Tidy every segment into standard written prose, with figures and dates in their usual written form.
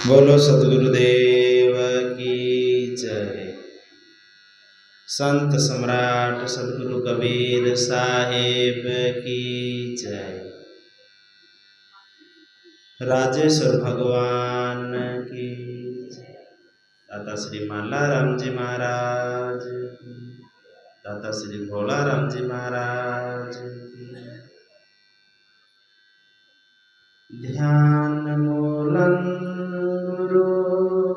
बोलो सद्गुरुदेव की जय। संत सम्राट सद्गुरु कबीर साहिब की जय। राजेश्वर भगवान की जय। दाता श्री माला राम जी महाराज की, दाता श्री भोला राम जी महाराज की। ध्यान मूलं गुरु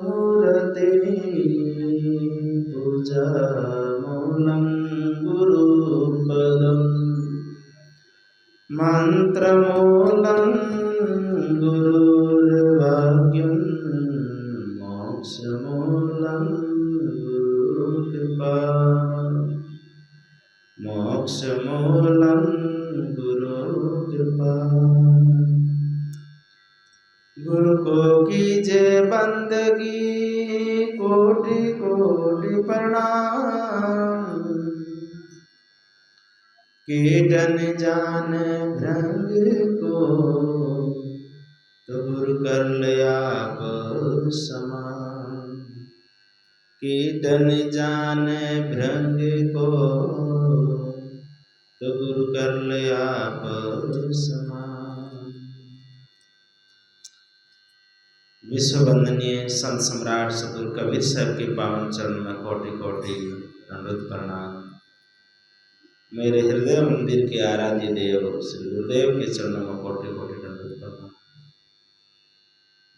मूर्ति, पूजा मूलं गुरुपदं, मंत्रमूलं गुरुर्वाक्यं, मोक्षमूलं गुरुकृपा, मोक्षमूलं गुरुकृपा। गुरु को कीजे बंदगी, कोटि कोटि प्रणाम। कीटन जान भृंग को, तो गुरु कर लिया आप समान। कीटन जान भृंग को, तो गुरु कर लिया आप समान। विश्व वंदनीय संत सम्राट सद्गुरु कबीर साहब के पावन चरण में कोटि कोटि दंडवत प्रणाम। मेरे हृदय मंदिर के आराध्य देव श्री गुरुदेव के चरणों में कोटि कोटि दंडवत प्रणाम।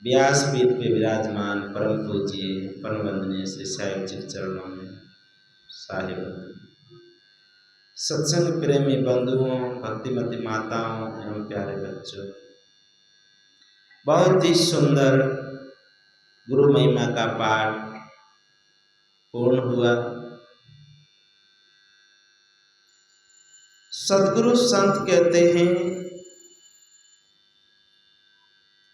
व्यासपीठ पे विराजमान परम पूज्य परम वंदनीय श्री साहिब जी के चरणों में साहिब, सत्संग प्रेमी बंधुओं, भक्तिमती माताओं एवं प्यारे बच्चों, बहुत ही सुंदर गुरु महिमा का पाठ पूर्ण हुआ। सद्गुरु संत कहते हैं,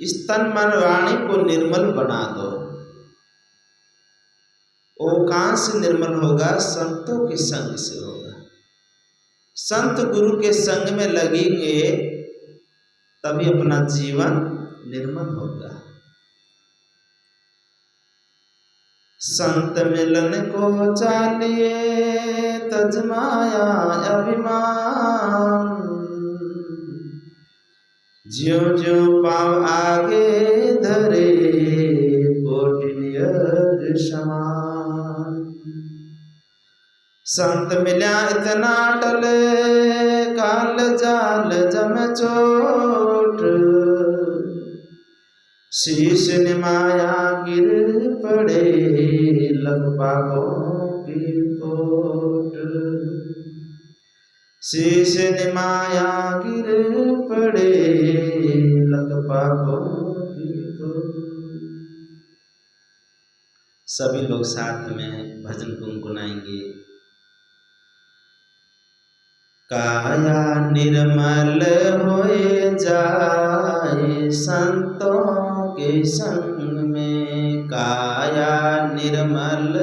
इस तन मन वाणी को निर्मल बना दो। वो कहां से निर्मल होगा? संतों के संग से होगा। संत गुरु के संग में लगेंगे तभी अपना जीवन निर्मल होगा। संत मिलन को चालिए, तजमाया अभिमान। ज्यो ज्यो पाँव आगे धरे, कोटि यज्ञ समान। संत मिल्या इतना टले, काल जाल जम चोट। शीश निमाया गिर पड़े, लग पापों की पोट। शीश निमाया गिर पड़े, लग पापों की पोट। सभी लोग साथ में भजन गुनगुनाएंगे। काया निर्मल होए जाए संतों के संग में। काया निर्मल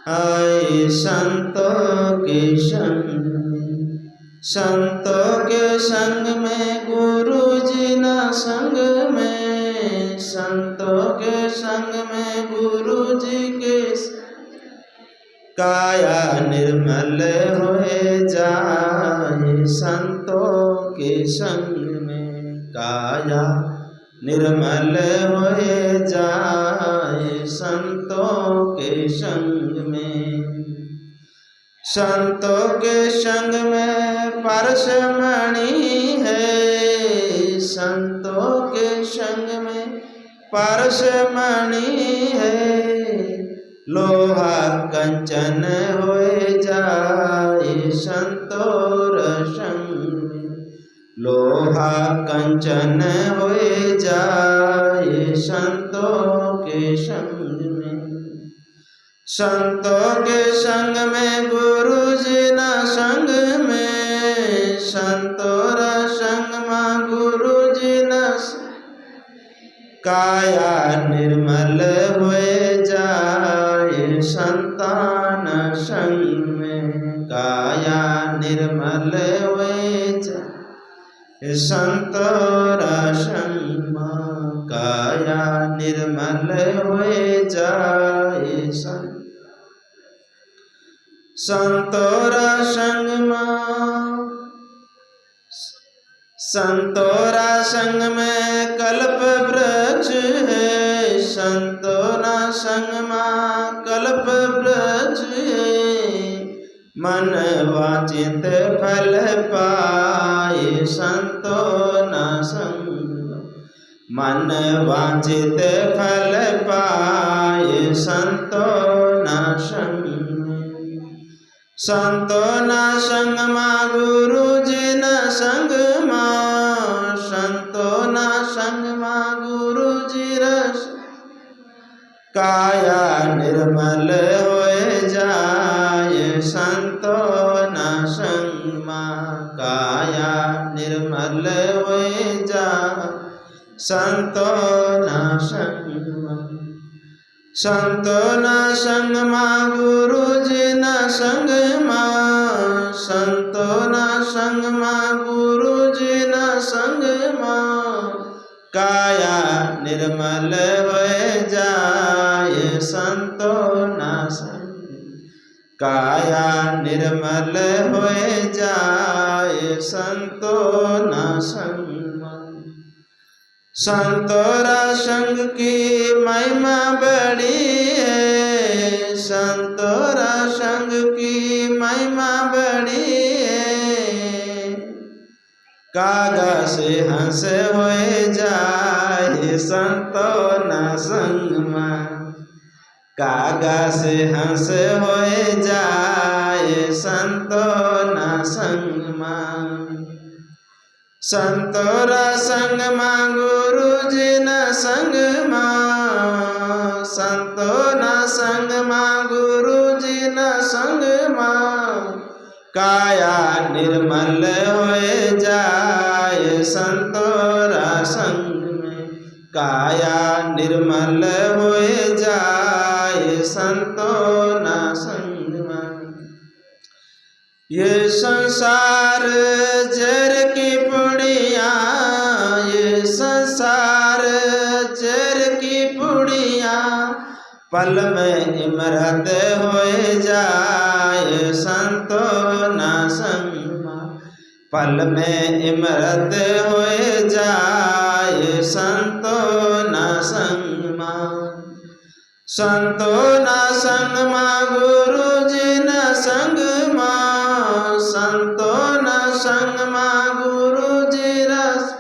आए संतों के संग में। संतों के संग में गुरु जी ना संग में। संतों के संग में गुरु जी के। काया निर्मल होए जाए संतों के संग में। काया निर्मल होए जाए संतों के संग में। संतों के संग में परसमणि है। संतों के संग में परसमणि है। लोहा कंचन होए जाए संतों संग में। लोहा कंचन होए जाए संतों के संग में। संतों के संग में गुरु जी ना संग में। संतों संग में गुरु जी ना। काया निर्मल होए जाए संतान संग में। काया निर्मल होए जाए संतों संग में। काया निर्मल होए जाए संतोरा संग संतोरा संग में कल्प वृक्ष है, संतोरा संग में कल्प वृक्ष है, मन वांछित फल पाए संतोना संग, मन वांछित फल पाए संतोना संग। संतोना संग मां गुरु जी न संग मां, संतोना संग मां गुरु जी रस, काया निर्मल होए जाए संतोना संग मां, काया निर्मल होए जाए संतोना संग मां। संतोना संग मां गुरु जी न संग मां, संतोना संग मां गुरु जी न संग मां, काया निर्मल होए जाए संतोना संग, काया निर्मल होए जाए संतोना संग। संतोरा संग की महिमा बड़ी है, संतोरा संग की महिमा बड़ी है, कागा से हंस होए जाए संतोना संग मां, कागा से हंस होए जाए संतोना संग मां। संतोरा संग मां गुरु जी न संग मां, संतोना संग मां गुरु जी न संग मां, काया निर्मल होए जाए संतोरा संग में, काया निर्मल होए जाए संतोना संग में। ये संसार जर की पुड़िया, ये संसार जर की पुड़िया, पल में इमरत होए जाए संतोना संग मां, पल में इमरत होए जाए संतोना संग मां। संतोना संग मां गुरु जी न संग मां, संतोना संग मां गुरु जी रस,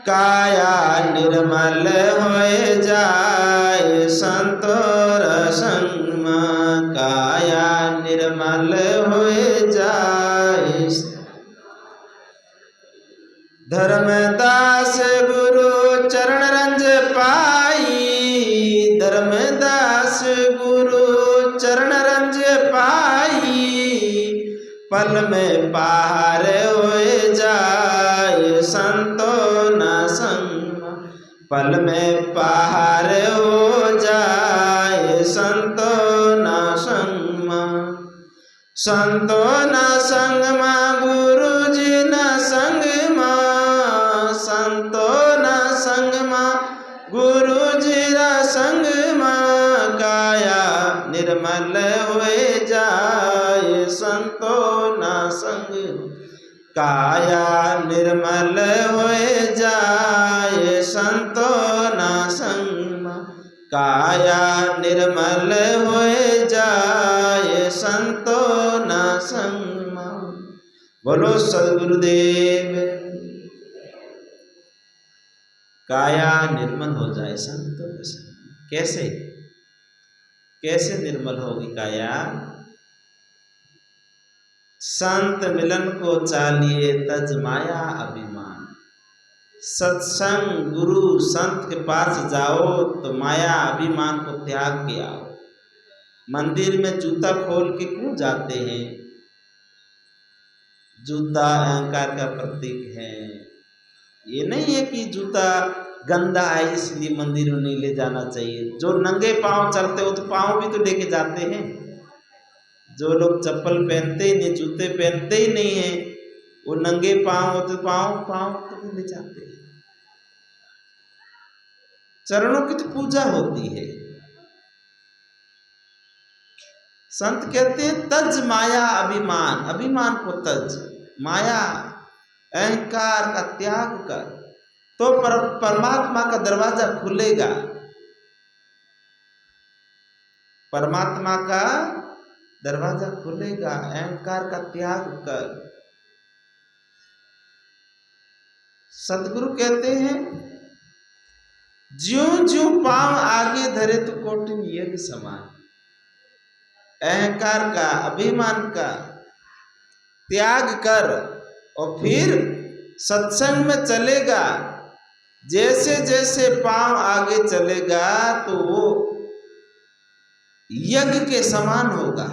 काया निर्मल होए जाए संतोरा संग मां, काया निर्मल होए जाए। धर्मदास गुरु चरण रंज पाई, धर्मदास गुरु चरण रंज पाई, पल में पार होए जाए संतोना संग, पल में पार हो जाए संतोना संग मां। संतोना संग मां गुरु जी न संग मां, संतोना संग मां गुरु जी रा संग मां, काया निर्मल होए जाए संतोना संग, काया निर्मल होए जाए संतोना संग मां, काया निर्मल होए जाए संतोना संग मां। बोलो सद्गुरुदेव। काया निर्मल हो जाए संतोना संग, कैसे कैसे निर्मल होगी काया? संत मिलन को चालिए तज माया अभिमान, सत्संग गुरु संत के पास जाओ तो माया अभिमान को त्याग के आओ। मंदिर में जूता खोल के क्यों जाते हैं? जूता अहंकार का प्रतीक है। ये नहीं है कि जूता गंदा है इसलिए मंदिर में नहीं ले जाना चाहिए। जो नंगे पांव चलते हो तो पांव भी तो लेके जाते हैं। जो लोग चप्पल पहनते ही नहीं, जूते पहनते ही नहीं है, वो नंगे पांव हो तो पांव तो ले जाते हैं। चरणों की तो पूजा होती है। संत कहते हैं तज माया अभिमान, अभिमान को तज, माया अहंकार का त्याग कर, तो परमात्मा का दरवाजा खुलेगा। परमात्मा का दरवाजा खुलेगा। अहंकार का त्याग कर। सतगुरु कहते हैं ज्यों ज्यों पांव आगे धरे तो कोटिन यज्ञ समान। अहंकार का, अभिमान का त्याग कर और फिर सत्संग में चलेगा। जैसे जैसे पांव आगे चलेगा तो वो यज्ञ के समान होगा,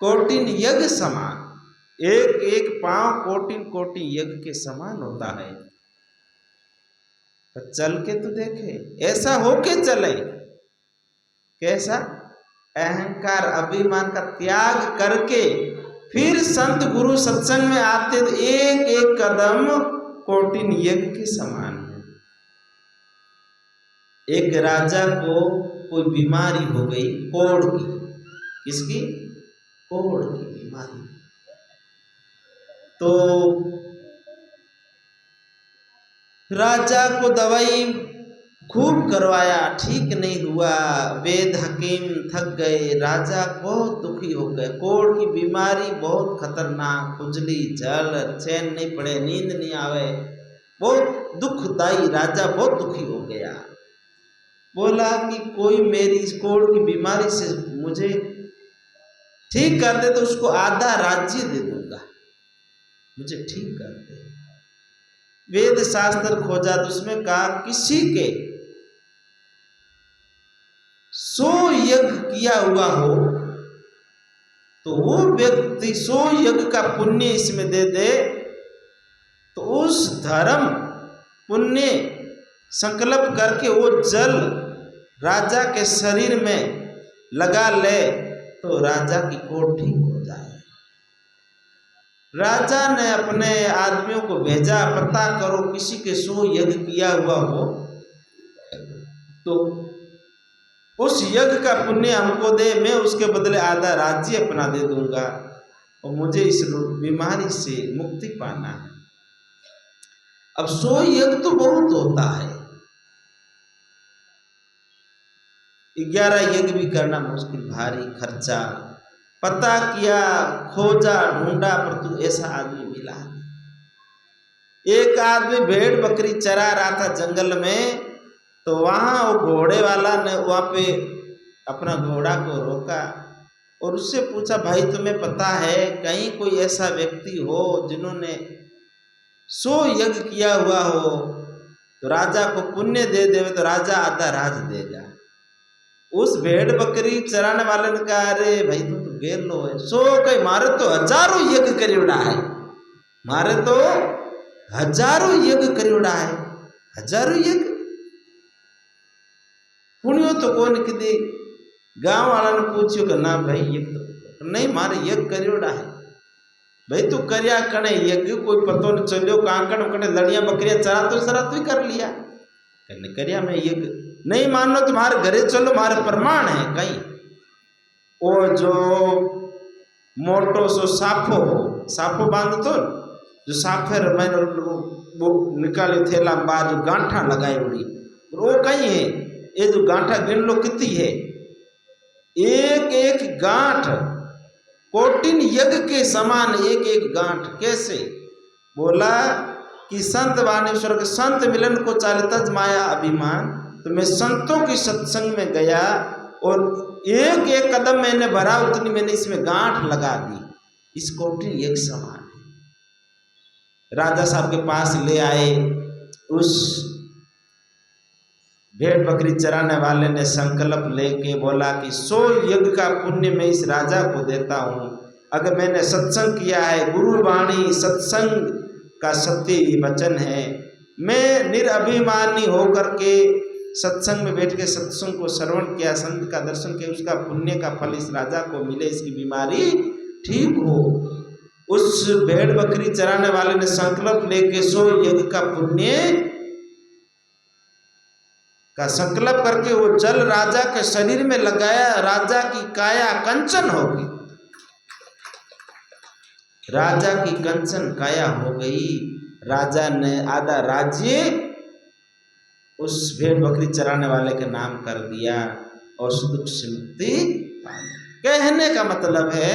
कोटिन यज्ञ समान। एक एक पांव कोटिन कोटि यज्ञ के समान होता है। तो चल के तो देखे, ऐसा होके चले। कैसा? अहंकार अभिमान का त्याग करके फिर संत गुरु सत्संग में आते तो एक एक कदम कोटिन यज्ञ के समान है। एक राजा को कोई बीमारी हो गई, कोढ़ की। किसकी? कोढ़ की बीमारी। तो राजा को दवाई खूब करवाया, ठीक नहीं हुआ। वेद हकीम थक गए, राजा बहुत दुखी हो गए। कोढ़ की बीमारी बहुत खतरनाक, खुजली, जल, चैन नहीं पड़े, नींद नहीं आवे, बहुत दुखदाई। राजा बहुत दुखी हो गया। बोला कि कोई मेरी इस कोढ़ की बीमारी से मुझे ठीक कर दे तो उसको आधा राज्य दे दूंगा, मुझे ठीक कर दे। वेद शास्त्र खोजा तो उसमें कहा किसी के 100 यज्ञ किया हुआ हो तो वो व्यक्ति 100 यज्ञ का पुण्य इसमें दे दे तो उस धर्म पुण्य संकल्प करके वो जल राजा के शरीर में लगा ले तो राजा की कोढ़ ठीक हो जाए। राजा ने अपने आदमियों को भेजा, पता करो किसी के 100 यज्ञ किया हुआ हो तो उस यज्ञ का पुण्य हमको दे, मैं उसके बदले आधा राज्य अपना दे दूंगा और मुझे इस बीमारी से मुक्ति पाना है। अब 100 यज्ञ तो बहुत होता है, 11 यज्ञ भी करना मुश्किल, भारी खर्चा। पता किया, खोजा, ढूंढा, परंतु ऐसा आदमी मिला। एक आदमी भेड़ बकरी चरा रहा था जंगल में, तो वहां वो घोड़े वाला ने वहां पे अपना घोड़ा को रोका और उससे पूछा, भाई तुम्हें पता है कहीं कोई ऐसा व्यक्ति हो जिन्होंने 100 यज्ञ किया हुआ हो तो राजा को पुण्य दे देवे तो राजा आधा राज देगा। उस भेड़ बकरी चराने वाले ने कहा, अरे भाई तुम तो गेर लो है, 100 कहीं मारे तो हजारों यज्ञ करियोड़ा है, मारे तो हजारों यज्ञ करियोड़ा है, हजारों यज्ञ पुण्यो तो कौन किदी। गांव वाला ने पूछियो कि ना भाई यज्ञ तो नहीं, मारे यज्ञ करियोड़ा है। भाई तू करिया कने यज्ञ, कोई पतो न चलियो कांकड़ कने लड़िया बकरियां चरा तो कर लिया, कहने करिया मैं यज्ञ। नहीं मान लो तुम्हारे घरे चलो, मारे प्रमाण है कहीं। वो जो मोटो सो साफो हो, साफो बांध तो जो साफे मैंने वो निकाले थैला बाहर जो गांठा लगाई उड़ी, वो कहीं है। ये जो गांठा गिन लो कितनी है, एक एक गांठ कोटिन यज्ञ के समान, एक एक गांठ। कैसे? बोला कि संत बानेश्वर के संत मिलन को चालितज माया अभिमान। तो मैं संतों की सत्संग में गया और एक एक कदम मैंने भरा उतनी मैंने इसमें गांठ लगा दी, इस कोटिन यज्ञ समान है। राजा साहब के पास ले आए, उस भेड़ बकरी चराने वाले ने संकल्प लेके बोला कि 100 यज्ञ का पुण्य मैं इस राजा को देता हूँ अगर मैंने सत्संग किया है। गुरु वाणी सत्संग का सत्य वचन है। मैं निरअभिमानी होकर के सत्संग में बैठ के सत्संग को श्रवण किया, संत का दर्शन किया, उसका पुण्य का फल इस राजा को मिले, इसकी बीमारी ठीक हो। उस भेड़ बकरी चराने वाले ने संकल्प लेके 100 यज्ञ का पुण्य का संकल्प करके वो जल राजा के शरीर में लगाया, राजा की काया कंचन हो गई, राजा की कंचन काया हो गई। राजा ने आधा राज्य उस भेड़ बकरी चराने वाले के नाम कर दिया और दुख से मुक्ति। कहने का मतलब है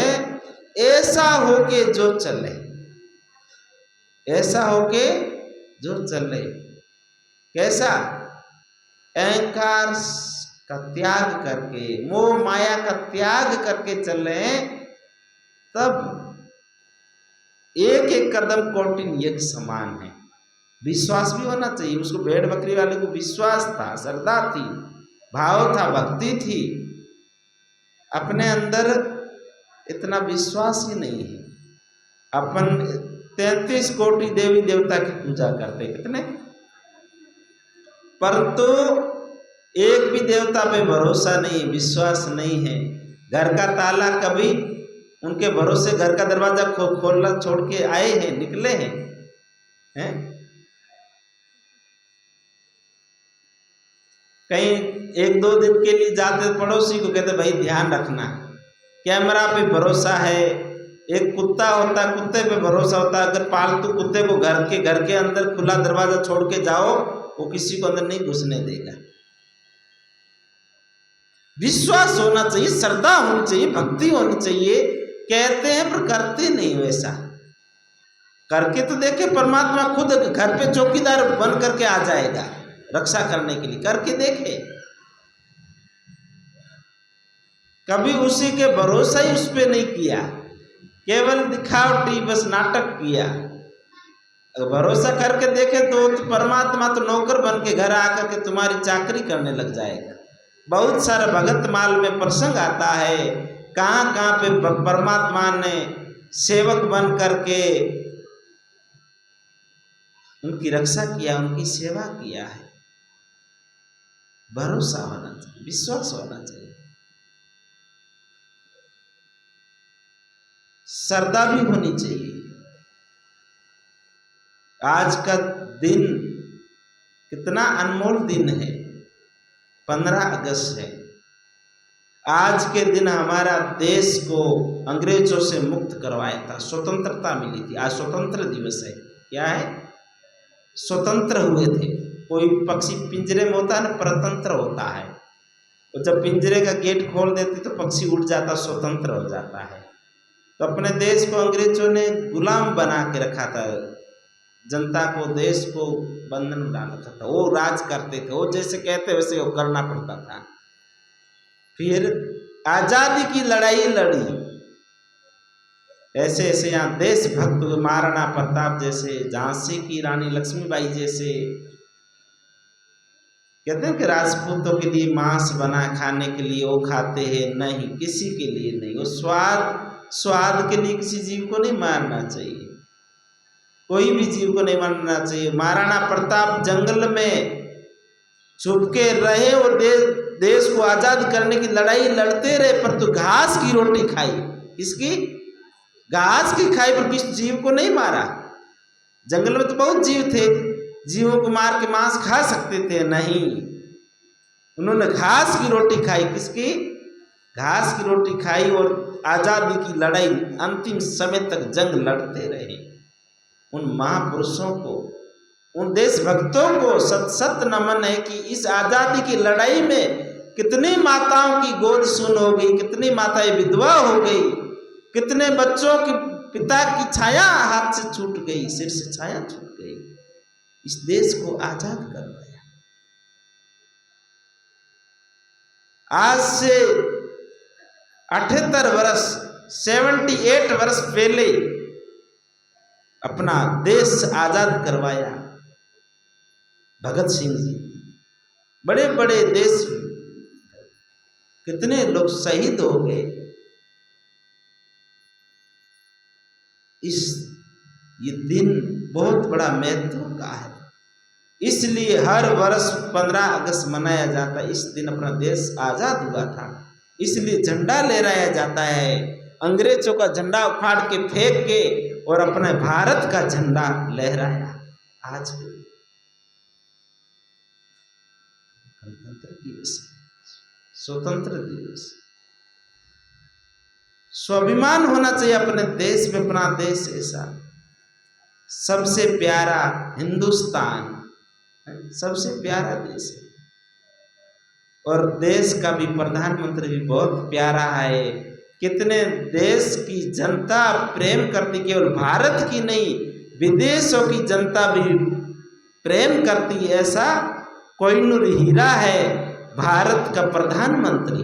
ऐसा होके जो चले, ऐसा होके जो चले। कैसा? अहंकार का त्याग करके, मोह माया का त्याग करके चले, तब एक एक कदम कौटिन यज्ञ समान है। विश्वास भी होना चाहिए उसको। भेड़ बकरी वाले को विश्वास था, श्रद्धा थी, भाव था, भक्ति थी। अपने अंदर इतना विश्वास ही नहीं है। अपन 33 कोटि देवी देवता की पूजा करते, कितने, परंतु एक भी देवता पे भरोसा नहीं, विश्वास नहीं है। घर का ताला कभी उनके भरोसे घर का दरवाजा खोलना छोड़ के आए हैं, निकले हैं? कहीं 1-2 दिन के लिए जाते, पड़ोसी को कहते भाई ध्यान रखना, कैमरा पे भरोसा है। एक कुत्ता होता, कुत्ते पे भरोसा होता। अगर पालतू कुत्ते को घर के अंदर खुला दरवाजा छोड़ के जाओ, वो किसी को अंदर नहीं घुसने देगा। विश्वास होना चाहिए, श्रद्धा होनी चाहिए, भक्ति होनी चाहिए। कहते हैं पर करते नहीं वैसा। करके तो देखे, परमात्मा खुद घर पे चौकीदार बन करके आ जाएगा रक्षा करने के लिए। करके देखे, कभी उसी के भरोसा ही उस पे नहीं किया, केवल दिखावटी बस नाटक किया। अगर भरोसा करके देखे तो परमात्मा तो नौकर बन के घर आकर के तुम्हारी चाकरी करने लग जाएगा। बहुत सारा भगत माल में प्रसंग आता है, कहाँ कहाँ पे परमात्मा ने सेवक बन करके उनकी रक्षा किया, उनकी सेवा किया है। भरोसा होना चाहिए, विश्वास होना चाहिए, श्रद्धा भी होनी चाहिए। आज का दिन कितना अनमोल दिन है, 15 अगस्त है। आज के दिन हमारा देश को अंग्रेजों से मुक्त करवाया था, स्वतंत्रता मिली थी। आज स्वतंत्र दिवस है। क्या है? स्वतंत्र हुए थे। कोई पक्षी पिंजरे में होता है ना, परतंत्र होता है। और जब पिंजरे का गेट खोल देते तो पक्षी उड़ जाता, स्वतंत्र हो जाता है। तो अपने देश को अंग्रेजों ने गुलाम बना के रखा था, जनता को, देश को बंधन में डाल रखा था। वो राज करते थे, वो जैसे कहते वैसे वो करना पड़ता था। फिर आजादी की लड़ाई लड़ी, ऐसे ऐसे यहाँ देशभक्त महाराणा प्रताप जैसे, झांसी की रानी लक्ष्मीबाई जैसे। कहते हैं कि राजपूतों के लिए मांस बना खाने के लिए वो खाते हैं, नहीं, किसी के लिए नहीं। वो स्वाद के लिए किसी जीव को नहीं मारना चाहिए, कोई भी जीव को नहीं मारना चाहिए। महाराणा प्रताप जंगल में छुप के रहे और देश को आजाद करने की लड़ाई लड़ते रहे, पर तो घास की रोटी खाई। किसकी? घास की खाई, पर किस जीव को नहीं मारा। जंगल में तो बहुत जीव थे, जीवों को मार के मांस खा सकते थे, नहीं, उन्होंने घास की रोटी खाई। किसकी? घास की रोटी खाई और आजादी की लड़ाई अंतिम समय तक जंग लड़ते रहे। उन महापुरुषों को, उन देशभक्तों को सत सत नमन है कि इस आजादी की लड़ाई में कितनी माताओं की गोद सुन हो गई, कितनी माताएं विधवा हो गई, कितने बच्चों के पिता की छाया हाथ से छूट गई, सिर से छाया छूट गई। इस देश को आजाद करवाया। आज से 78 वर्ष, 78 वर्ष पहले अपना देश आजाद करवाया भगत सिंह जी। बड़े बड़े देश, कितने लोग शहीद हो गए। ये दिन बहुत बड़ा महत्व का है, इसलिए हर वर्ष 15 अगस्त मनाया जाता है। इस दिन अपना देश आजाद हुआ था, इसलिए झंडा लहराया जाता है। अंग्रेजों का झंडा उखाड़ के फेंक के और अपने भारत का झंडा लहराया। आज गणतंत्र दिवस, स्वतंत्र दिवस। स्वाभिमान होना चाहिए अपने देश में। अपना देश ऐसा सबसे प्यारा हिंदुस्तान, सबसे प्यारा देश है। और देश का भी प्रधानमंत्री भी बहुत प्यारा है। कितने देश की जनता प्रेम करती, केवल भारत की नहीं विदेशों की जनता भी प्रेम करती। ऐसा कोहिनूर हीरा है भारत का प्रधानमंत्री।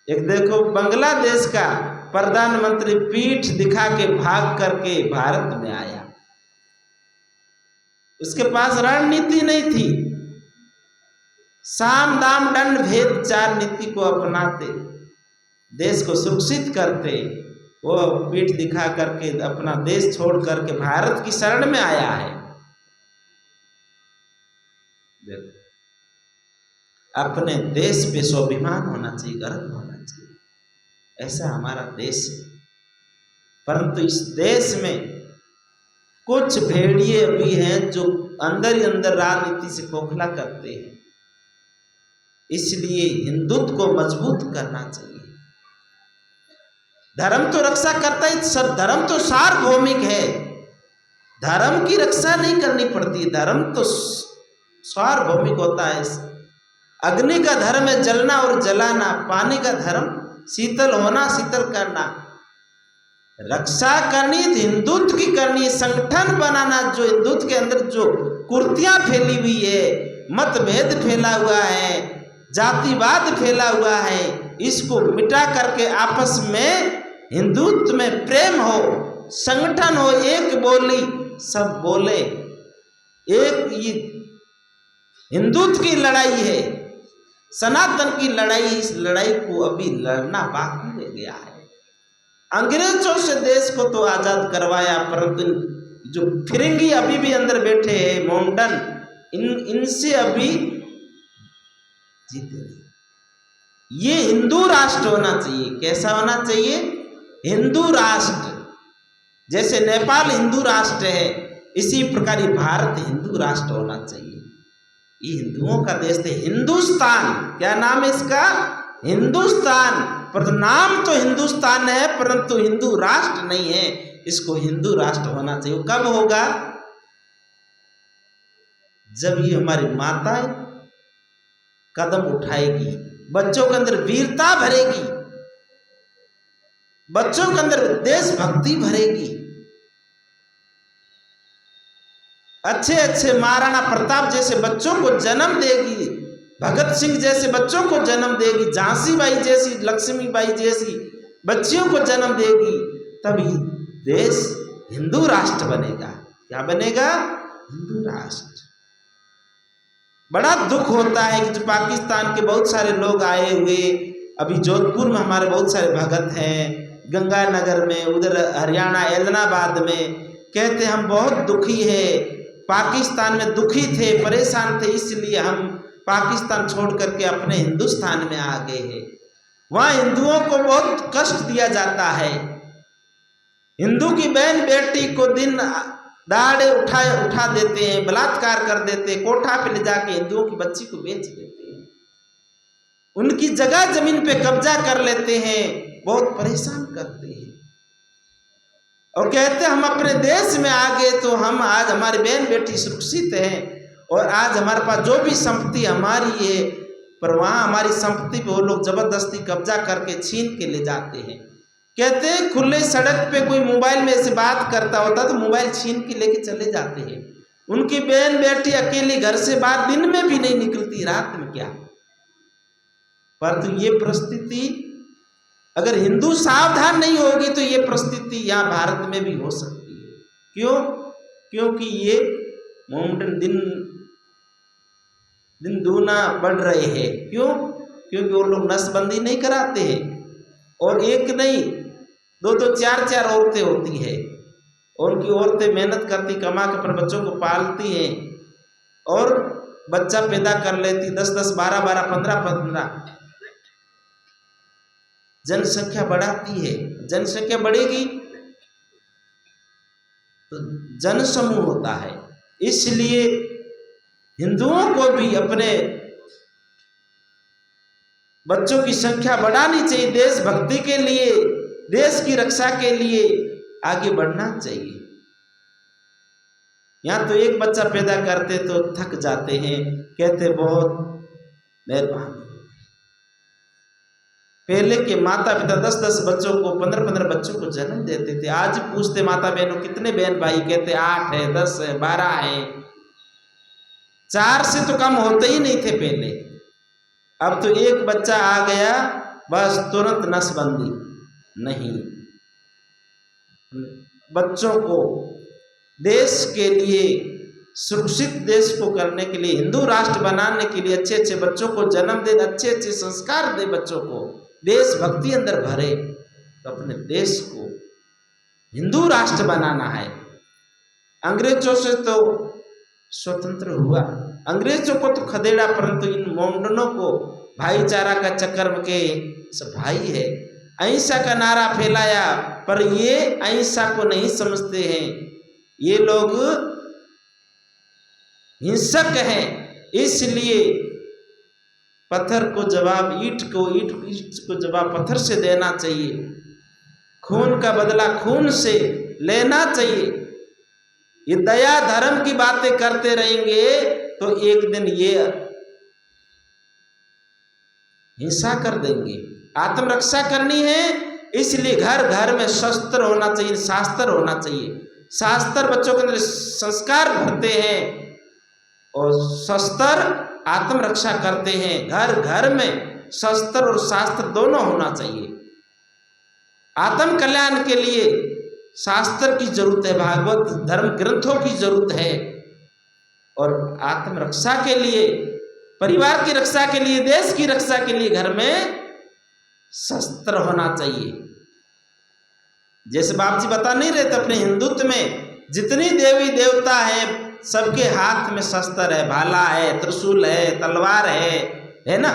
एक देखो बांग्लादेश का प्रधानमंत्री पीठ दिखा के भाग करके भारत में आया। उसके पास रणनीति नहीं थी, साम दाम दंड भेद चार नीति को अपनाते, देश को सुरक्षित करते। वो पीठ दिखा करके अपना देश छोड़ करके भारत की शरण में आया है। अपने देश पे स्वाभिमान होना चाहिए, गर्व होना चाहिए। ऐसा हमारा देश है। परंतु इस देश में कुछ भेड़िए भी हैं जो अंदर ही अंदर राजनीति से खोखला करते हैं। इसलिए हिंदुत्व को मजबूत करना चाहिए। धर्म तो रक्षा करता है, सब धर्म तो सार्वभौमिक है, धर्म की रक्षा नहीं करनी पड़ती। धर्म तो सार्वभौमिक होता है। अग्नि का धर्म है जलना और जलाना, पानी का धर्म शीतल होना, शीतल करना। रक्षा करनी तो हिंदुत्व की करनी है। संगठन बनाना, जो हिंदुत्व के अंदर जो कुर्तियां फैली हुई है, मतभेद फैला हुआ है, जातिवाद फैला हुआ है, इसको मिटा करके आपस में हिंदुत्व में प्रेम हो, संगठन हो, एक बोली सब बोले। एक ये हिंदुत्व की लड़ाई है, सनातन की लड़ाई। इस लड़ाई को अभी लड़ना बाकी रह गया है। अंग्रेजों से देश को तो आजाद करवाया, परंतु जो फिरंगी अभी भी अंदर बैठे हैं, मोमडन, इनसे अभी जीते नहीं। ये हिंदू राष्ट्र होना चाहिए। कैसा होना चाहिए? हिंदू राष्ट्र। जैसे नेपाल हिंदू राष्ट्र है, इसी प्रकार ये भारत हिंदू राष्ट्र होना चाहिए। ये हिंदुओं का देश है। हिंदुस्तान, क्या नाम है इसका? हिंदुस्तान। पर नाम तो हिंदुस्तान है, परंतु हिंदू राष्ट्र नहीं है। इसको हिंदू राष्ट्र होना चाहिए। कब होगा? जब ये हमारी माताएं कदम उठाएगी, बच्चों के अंदर वीरता भरेगी, बच्चों के अंदर देशभक्ति भरेगी। अच्छे अच्छे महाराणा प्रताप जैसे बच्चों को जन्म देगी, भगत सिंह जैसे बच्चों को जन्म देगी, झांसी बाई जैसी, लक्ष्मीबाई जैसी बच्चियों को जन्म देगी, तभी देश हिंदू राष्ट्र बनेगा। क्या बनेगा? हिंदू राष्ट्र। बड़ा दुख होता है कि जो पाकिस्तान के बहुत सारे लोग आए हुए, अभी जोधपुर में हमारे बहुत सारे भगत हैं, गंगानगर में, उधर हरियाणा एलनाबाद में, कहते हम बहुत दुखी है, पाकिस्तान में दुखी थे, परेशान थे, इसलिए हम पाकिस्तान छोड़ करके अपने हिंदुस्तान में आ गए हैं। वहाँ हिंदुओं को बहुत कष्ट दिया जाता है। हिंदू की बहन बेटी को दिन दहाड़े उठा देते हैं, बलात्कार कर देते हैं, कोठा पे ले जाके हिंदुओं की बच्ची को बेच देते हैं, उनकी जगह जमीन पे कब्जा कर लेते हैं, बहुत परेशान करते हैं। और कहते हैं हम अपने देश में आ गए तो हम आज हमारी बहन बेटी सुरक्षित हैं, और आज हमारे पास जो भी संपत्ति हमारी है, पर वहाँ हमारी संपत्ति पे वो लोग जबरदस्ती कब्जा करके छीन के ले जाते हैं। कहते हैं खुले सड़क पे कोई मोबाइल में ऐसे बात करता होता तो मोबाइल छीन के लेके चले जाते हैं। उनकी बहन बेटी अकेली घर से बाहर दिन में भी नहीं निकलती, रात में क्या। परंतु ये परिस्थिति अगर हिंदू सावधान नहीं होगी तो ये परिस्थिति यहाँ भारत में भी हो सकती है। क्यों? क्योंकि ये मोमडन दिन दूना बढ़ रहे हैं। क्यों? क्योंकि वो लोग नसबंदी नहीं कराते हैं, और एक नहीं दो दो चार चार औरतें होती है, और उनकी औरतें मेहनत करती, कमा के अपने बच्चों को पालती हैं, और बच्चा पैदा कर लेती 10-10, 12-12, 15-15, जनसंख्या बढ़ाती है। जनसंख्या बढ़ेगी तो जनसमूह होता है। इसलिए हिंदुओं को भी अपने बच्चों की संख्या बढ़ानी चाहिए, देशभक्ति के लिए, देश की रक्षा के लिए आगे बढ़ना चाहिए। यहां तो एक बच्चा पैदा करते तो थक जाते हैं, कहते बहुत मेहरबानी। पहले के माता पिता 10-10 बच्चों को, 15-15 बच्चों को जन्म देते थे। आज पूछते माता बहनों कितने बहन भाई, कहते 8 है, 10 है, 12 है। 4 से तो कम होते ही नहीं थे पहले। अब तो एक बच्चा आ गया बस तुरंत नसबंदी। नहीं, बच्चों को देश के लिए, सुरक्षित देश को करने के लिए, हिंदू राष्ट्र बनाने के लिए अच्छे अच्छे बच्चों को जन्म दे, अच्छे अच्छे संस्कार दे, बच्चों को देशभक्ति अंदर भरे, तो अपने देश को हिंदू राष्ट्र बनाना है। अंग्रेजों से तो स्वतंत्र हुआ, अंग्रेजों को तो खदेड़ा, परंतु इन मोमडनों को भाईचारा का चक्कर के सब भाई है, अहिंसा का नारा फैलाया, पर ये अहिंसा को नहीं समझते हैं। ये लोग हिंसक हैं, इसलिए पत्थर को जवाब ईंट को जवाब पत्थर से देना चाहिए, खून का बदला खून से लेना चाहिए। ये दया धर्म की बातें करते रहेंगे तो एक दिन ये हिंसा कर देंगे। आत्मरक्षा करनी है, इसलिए घर घर में शस्त्र होना चाहिए, शास्त्र होना चाहिए। शास्त्र बच्चों के अंदर संस्कार भरते हैं और शस्त्र आत्मरक्षा करते हैं। घर घर में शस्त्र और शास्त्र दोनों होना चाहिए। आत्म कल्याण के लिए शास्त्र की जरूरत है, भागवत धर्म ग्रंथों की जरूरत है, और आत्मरक्षा के लिए, परिवार की रक्षा के लिए, देश की रक्षा के लिए घर में शस्त्र होना चाहिए। जैसे बाप जी बता नहीं रहे थे, अपने हिंदुत्व में जितनी देवी देवता है सबके हाथ में शस्त्र है, भाला है, त्रिशूल है, तलवार है ना।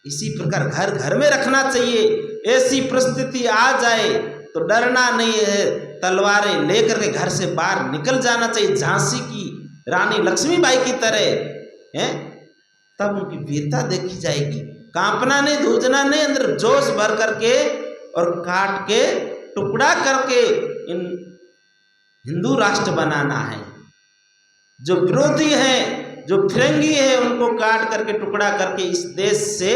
इसी प्रकार घर घर में रखना चाहिए। ऐसी परिस्थिति आ जाए तो डरना नहीं है, तलवारें लेकर के घर से बाहर निकल जाना चाहिए, झांसी की रानी लक्ष्मीबाई की तरह है। तब उनकी वीरता देखी जाएगी। कांपना नहीं, धूजना नहीं, अंदर जोश भर करके और काट के टुकड़ा करके इन हिंदू राष्ट्र बनाना है। जो विरोधी हैं, जो फिरंगी है, उनको काट करके टुकड़ा करके इस देश से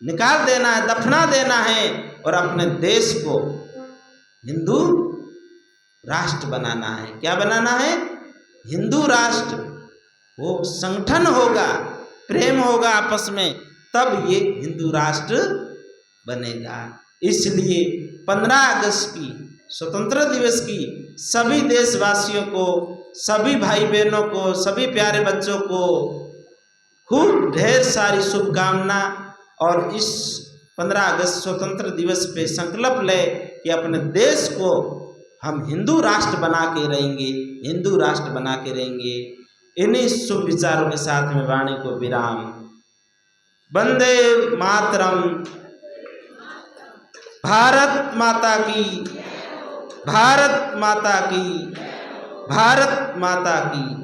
निकाल देना है, दफना देना है, और अपने देश को हिंदू राष्ट्र बनाना है। क्या बनाना है? हिंदू राष्ट्र। वो संगठन होगा, प्रेम होगा आपस में, तब ये हिंदू राष्ट्र बनेगा। इसलिए 15 अगस्त की स्वतंत्रता दिवस की सभी देशवासियों को, सभी भाई बहनों को, सभी प्यारे बच्चों को खूब ढेर सारी शुभकामना। और इस 15 अगस्त स्वतंत्र दिवस पे संकल्प ले कि अपने देश को हम हिंदू राष्ट्र बना के रहेंगे, हिंदू राष्ट्र बना के रहेंगे। इन्हीं शुभ विचारों के साथ में वाणी को विराम। वंदे मातरम। भारत माता की, भारत माता की, भारत माता की।